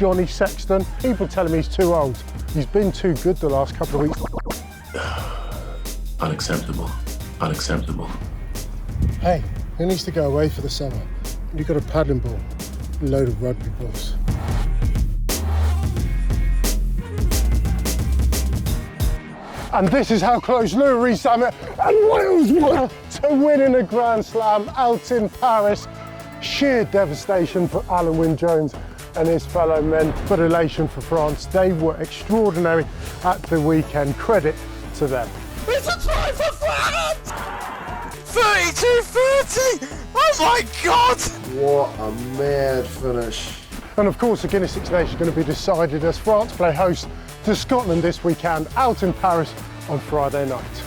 Johnny Sexton. People telling me he's too old. He's been too good the last couple of weeks. Unacceptable. Unacceptable. Hey, he needs to go away for the summer. You've got a paddling ball, a load of rugby balls. And this is how close Louis Rees-Zammit and Wales were to winning a Grand Slam out in Paris. Sheer devastation for Alan Wynne-Jones and his fellow men, but elation for France. They were extraordinary at the weekend. Credit to them. It's a try for France! 32-30! Oh my God! What a mad finish. And of course, the Guinness Six Nations is going to be decided as France play host to Scotland this weekend out in Paris on Friday night.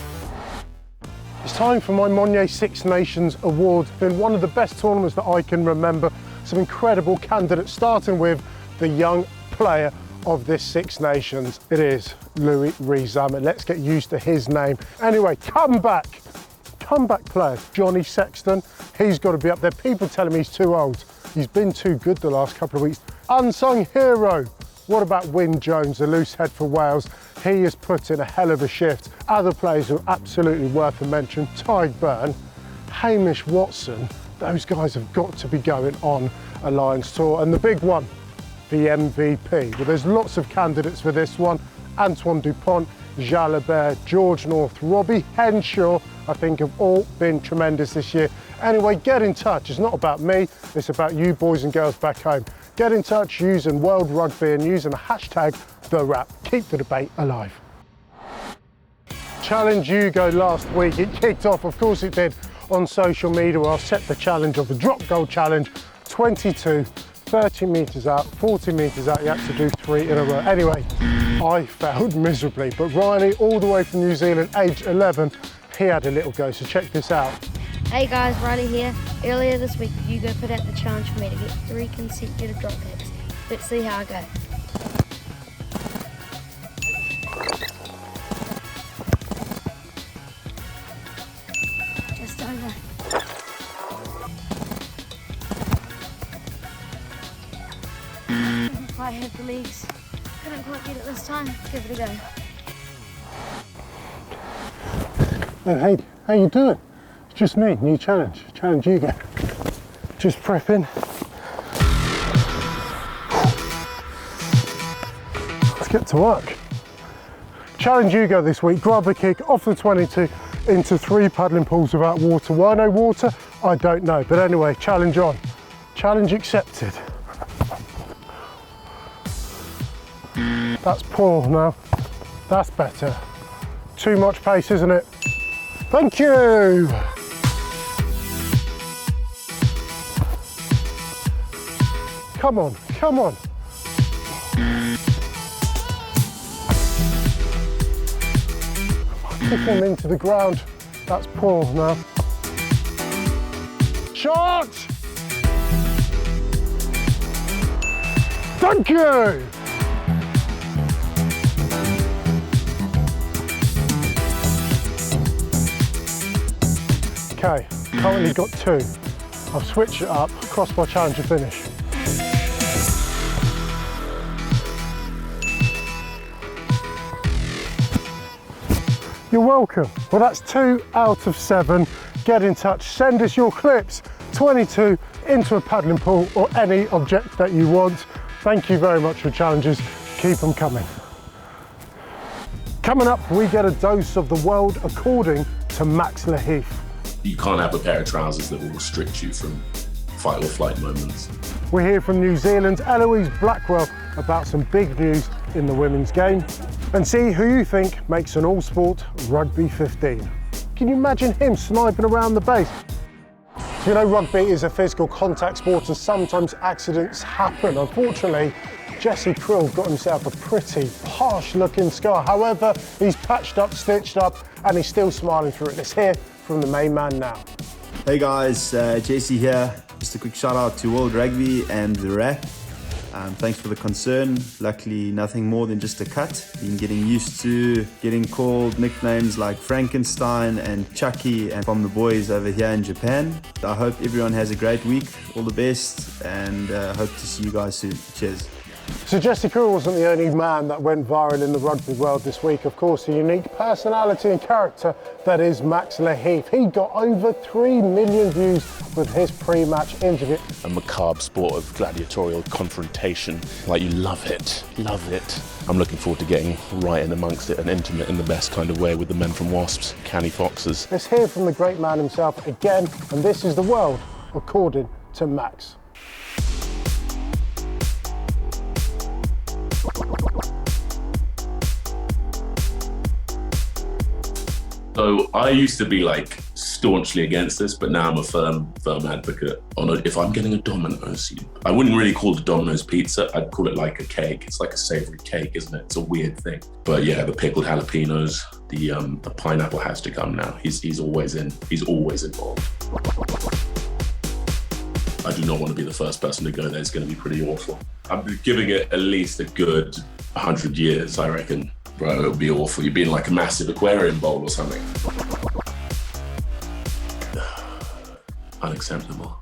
It's time for my Monye Six Nations Award. Been one of the best tournaments that I can remember. Some incredible candidates, starting with the young player of this Six Nations. It is Louis Rees-Zammit. Let's get used to his name. Anyway, comeback player, Johnny Sexton. He's got to be up there. People telling me he's too old. He's been too good the last couple of weeks. Unsung hero. What about Wynne-Jones, the loose head for Wales? He has put in a hell of a shift. Other players who are absolutely worth a mention, Tide Burn, Hamish Watson. Those guys have got to be going on a Lions tour. And the big one, the MVP. Well, there's lots of candidates for this one. Antoine Dupont, Jalabert, George North, Robbie Henshaw, I think have all been tremendous this year. Anyway, get in touch. It's not about me, it's about you boys and girls back home. Get in touch using World Rugby and using the hashtag #TheWrap. Keep the debate alive. Challenge Ugo last week. It kicked off, of course it did, on social media where I set the challenge of the drop goal challenge. 22, 30 metres out, 40 metres out, you had to do 3 in a row. Anyway, I failed miserably, but Riley, all the way from New Zealand, age 11, he had a little go, so check this out. Hey guys, Riley here. Earlier this week, Ugo put out the challenge for me to get 3 consecutive drop kicks. Let's see how I go. Just over. Didn't quite hit the legs. Couldn't quite get it this time. Give it a go. Oh, hey, how you doing? It's just me, new challenge. Challenge Ugo. Just prepping. Let's get to work. Challenge Ugo this week, grubber kick off the 22 into 3 paddling pools without water. Why no water? I don't know. But anyway, challenge on. Challenge accepted. That's poor now. That's better. Too much pace, isn't it? Thank you. Come on, come on. Kick him into the ground. That's poor now. Shot! Thank you. Okay, currently got 2. I've switched it up, crossbar challenge and finish. You're welcome. Well, that's 2 out of 7. Get in touch, send us your clips, 22 into a paddling pool or any object that you want. Thank you very much for challenges. Keep them coming. Coming up, we get a dose of the world according to Max Laheath. You can't have a pair of trousers that will restrict you from fight or flight moments. We hear from New Zealand's Eloise Blackwell about some big news in the women's game and see who you think makes an all-sport rugby 15. Can you imagine him sniping around the base? You know, rugby is a physical contact sport and sometimes accidents happen. Unfortunately, Jesse Krill got himself a pretty harsh looking scar. However, he's patched up, stitched up, and he's still smiling through it. Let's hear from the main man now. Hey guys, Jesse here. Just a quick shout out to World Rugby and the Wrap. Thanks for the concern. Luckily, nothing more than just a cut. Been getting used to getting called nicknames like Frankenstein and Chucky and from the boys over here in Japan. I hope everyone has a great week. All the best and hope to see you guys soon. Cheers. So Jesse Cool wasn't the only man that went viral in the rugby world this week. Of course, the unique personality and character that is Max Laheath. He got over 3 million views with his pre-match interview. A macabre sport of gladiatorial confrontation. Like, you love it, love it. I'm looking forward to getting right in amongst it and intimate in the best kind of way with the men from Wasps, Canny Foxes. Let's hear from the great man himself again, and this is the world according to Max. So I used to be like staunchly against this, but now I'm a firm advocate. If I'm getting a Domino's, I wouldn't really call it a Domino's pizza. I'd call it like a cake. It's like a savory cake, isn't it? It's a weird thing. But yeah, the pickled jalapenos, the pineapple has to come now. He's always involved. I do not want to be the first person to go there. It's going to be pretty awful. I'm giving it at least a good 100 years, I reckon. Bro, it would be awful. You'd be in like a massive aquarium bowl or something. Unacceptable.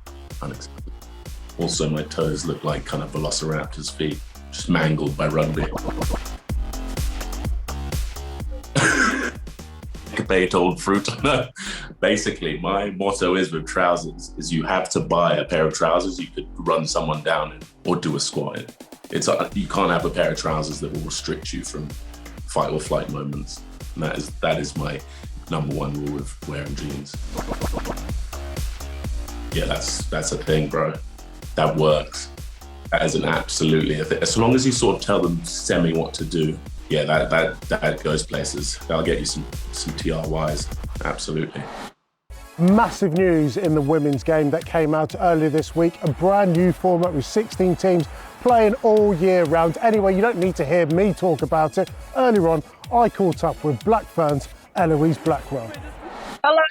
Also, my toes look like kind of velociraptor's feet, just mangled by rugby. Like a baked old fruit. No. Basically, my motto is with trousers, is you have to buy a pair of trousers you could run someone down in or do a squat in. You can't have a pair of trousers that will restrict you from fight or flight moments. And that is my number one rule of wearing jeans. Yeah, that's a thing, bro. That works. That is an absolutely a thing. As long as you sort of tell them semi what to do, yeah, that goes places. That'll get you some TRYs. Absolutely. Massive news in the women's game that came out earlier this week. A brand new format with 16 teams playing all year round. Anyway, you don't need to hear me talk about it. Earlier on, I caught up with Blackfern's Eloise Blackwell. Hello.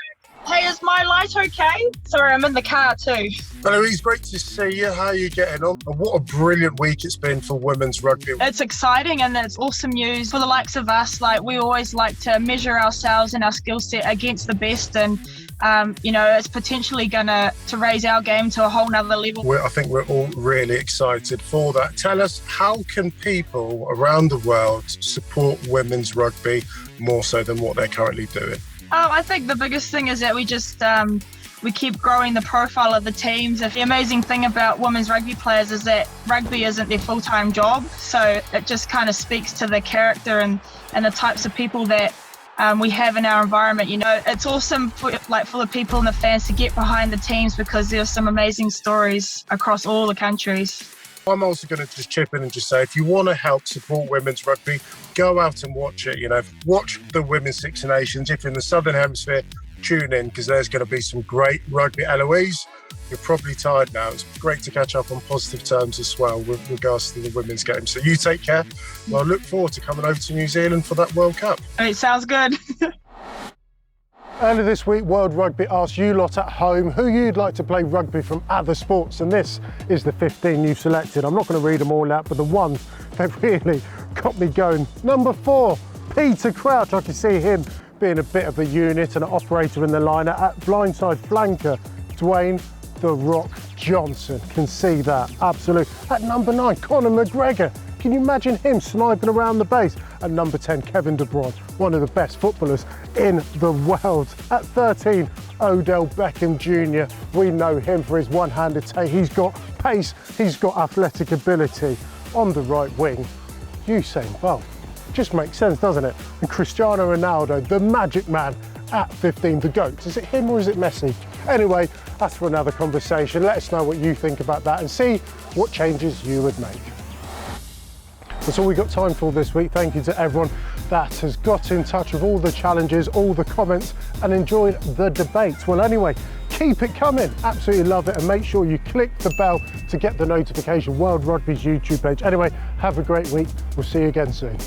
Hey, is my light okay? Sorry, I'm in the car too. Eloise, great to see you. How are you getting on? And what a brilliant week it's been for women's rugby. It's exciting and it's awesome news for the likes of us. Like, we always like to measure ourselves and our skill set against the best, and it's potentially gonna to raise our game to a whole nother level. I think we're all really excited for that. Tell us, how can people around the world support women's rugby more so than what they're currently doing? I think the biggest thing is that we just we keep growing the profile of the teams. The amazing thing about women's rugby players is that rugby isn't their full-time job, so it just kind of speaks to the character and the types of people that we have in our environment. It's awesome for the people and the fans to get behind the teams, because there's some amazing stories across all the countries. I'm also going to just chip in and just say, if you want to help support women's rugby, go out and watch it. Watch the Women's Six Nations. If you're in the Southern Hemisphere, tune in, because there's going to be some great rugby. Eloise, you're probably tired now. It's great to catch up on positive terms as well with regards to the women's game. So you take care. Well, I look forward to coming over to New Zealand for that World Cup. It sounds good. Earlier this week, World Rugby asked you lot at home who you'd like to play rugby from other sports, and this is the 15 you've selected. I'm not going to read them all out, but the ones that really got me going. Number 4, Peter Crouch. I can see him being a bit of a unit and an operator in the liner. At blindside flanker, Dwayne "The Rock" Johnson. Can see that, absolutely. At number 9, Conor McGregor. Can you imagine him sniping around the base? At number 10, Kevin De Bruyne, one of the best footballers in the world. At 13, Odell Beckham Jr. We know him for his one-handed take. He's got pace, he's got athletic ability. On the right wing, Usain Bolt. Just makes sense, doesn't it? And Cristiano Ronaldo, the magic man, at 15, the GOAT. Is it him or is it Messi? Anyway, that's for another conversation. Let us know what you think about that and see what changes you would make. That's all we've got time for this week. Thank you to everyone that has got in touch with all the challenges, all the comments, and enjoyed the debate. Well, anyway, keep it coming. Absolutely love it. And make sure you click the bell to get the notification. World Rugby's YouTube page. Anyway, have a great week. We'll see you again soon.